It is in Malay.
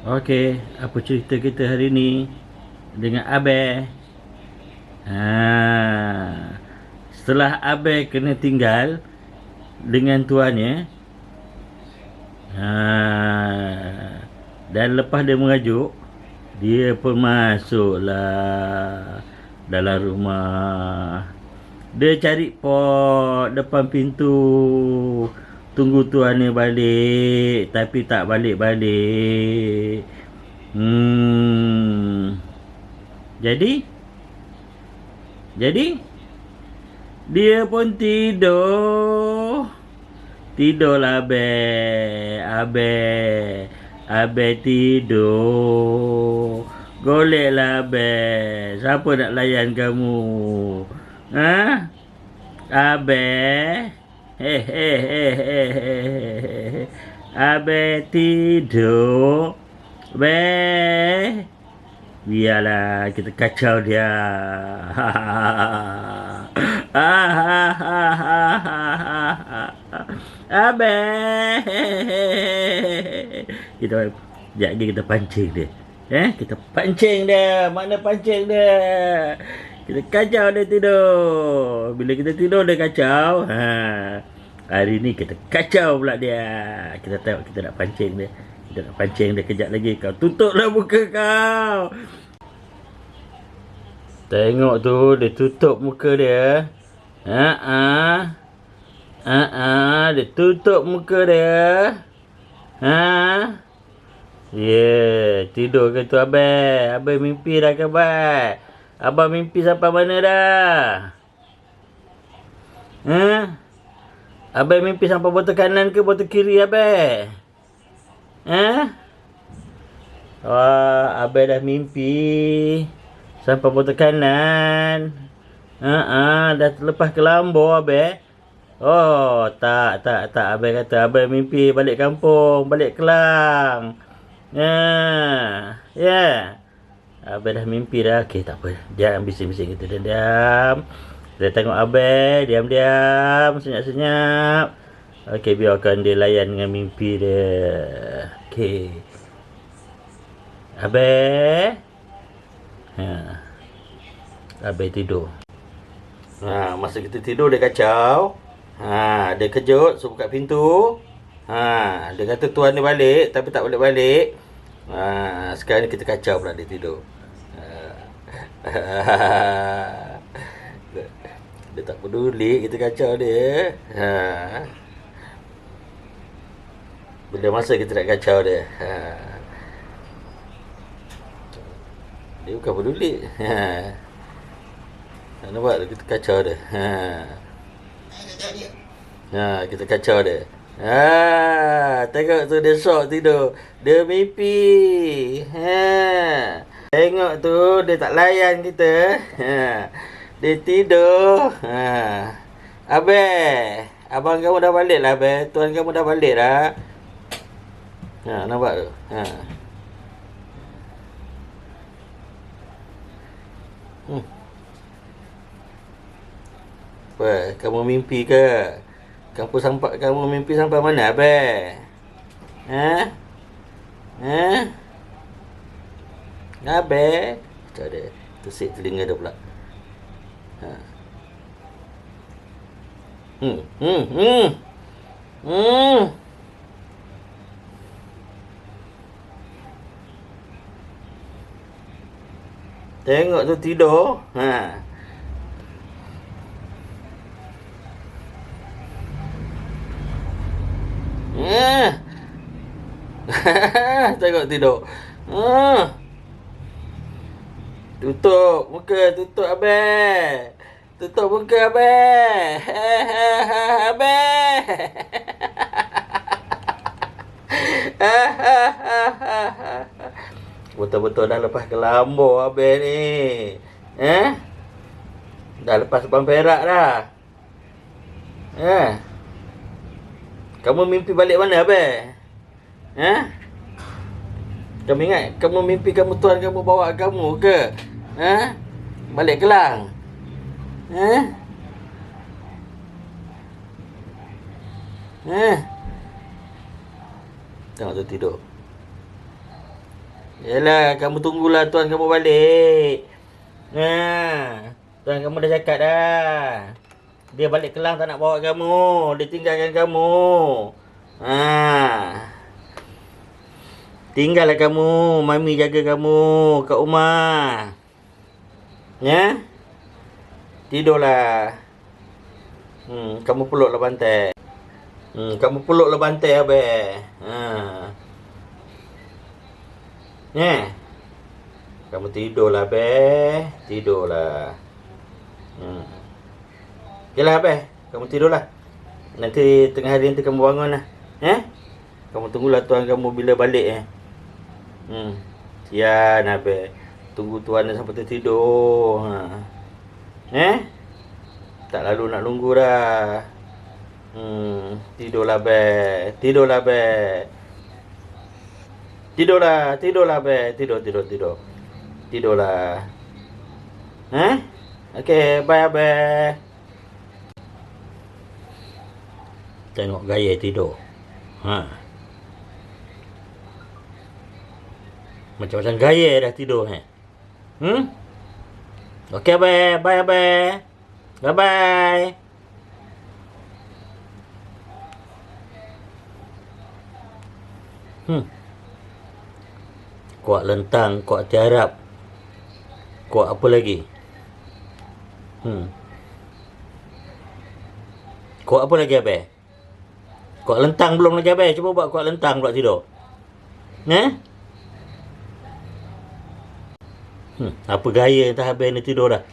Okey, apa cerita kita hari ni dengan Abel? Setelah Abel kena tinggal dengan tuannya, dan lepas dia merajuk, dia pun masuklah dalam rumah. Dia cari pot depan pintu, tunggu tuannya balik, tapi tak balik-balik. Jadi dia pun tidur. Tidurlah Abel tidur. Goleklah Abel. Siapa nak layan kamu? Abel. Abel tidur. Abel. Biarlah kita kacau dia. Abel. Kita sekejap lagi kita pancing dia. Kita pancing dia. Mana pancing dia? Kita kacau dia tidur. Bila kita tidur dia kacau. Hari ni kita kacau pula dia. Kita tengok kita nak pancing dia. Kita nak pancing dia kejap lagi. Kau tutuplah muka kau. Tengok tu, dia tutup muka dia. Dia tutup muka dia. Tidur ke tu Abel? Abel mimpi dah ke Abel? Abang mimpi sampai mana dah? Abel mimpi sampai botol kanan ke botol kiri Abel? Abel dah mimpi sampai botol kanan. Dah terlepas ke Lambor Abel. Tak. Abel kata Abel mimpi balik kampung, balik Kelang. Abel dah mimpi dah. Okey, tak apa. Diam, bising-bising kita diam. Kita tengok Abel, diam-diam, senyap-senyap. Okey, biarkan dia layan dengan mimpi dia. Okey. Abel. Abel tidur. Masa kita tidur dia kacau. Dia kejut, suruh buka pintu. Dia kata tuan dia balik, tapi tak balik-balik. Sekarang ni kita kacau pula dia tidur. Dia tak peduli kita kacau dia. Bila masa kita nak kacau dia. Dia bukan peduli. Nampak kita kacau dia. Kita kacau dia. Tengok tu dia syok tidur. Dia mimpi. Tengok tu dia tak layan kita. Dia tidur. Abel, abang kamu dah balik lah Abel. Tuan kamu dah balik dah. Nampak tu. Apa? Kamu mimpi ke? Kamu mimpi sampai mana Abel? Abel? Macam dia. Tusik telinga dia pula. Tengok tu tidur. Tengok tidur. Tutup muka, tutup Abel. Tutup muka Abel. Abel. Betul-betul dah lepas ke Lambor Abel ni. Dah lepas Sepang Perak dah. Kamu mimpi balik mana Abel? Kamu ingat kamu mimpi kamu tuan kamu bawa kamu ke? Balik Kelang? Tengok tu tidur. Yalah, kamu tunggulah tuan kamu balik. Tuan kamu dah cakap dah. Dia balik Kelang tak nak bawa kamu. Dia tinggalkan kamu. Tinggallah kamu. Mami jaga kamu kat rumah. Ya? Tidurlah. Kamu peluklah bantai. Kamu peluklah bantai abang. Ya? Kamu tidurlah abang. Tidurlah. Yalah abang. Kamu tidurlah. Nanti tengah hari nanti kamu bangun lah. Kamu tunggulah tuan kamu bila balik. Sian abang. Tunggu tuan sampai tertidur. Tak lalu nak nunggu dah. Tidurlah be. Tidurlah be. Tidurlah be. Tidur. Tidurlah. Okey, bye abe. Tengok gaya tidur. Macam-macam gaya dah tidur. Okey abe. Bye abe. Bye-bye. Kuat lentang, kuat tiarap. Kuat apa lagi? Kuat apa lagi abe? Kuat lentang belum lagi abe? Cuba buat kuat lentang pula tidur. Apa gaya entah abe ni tidur dah?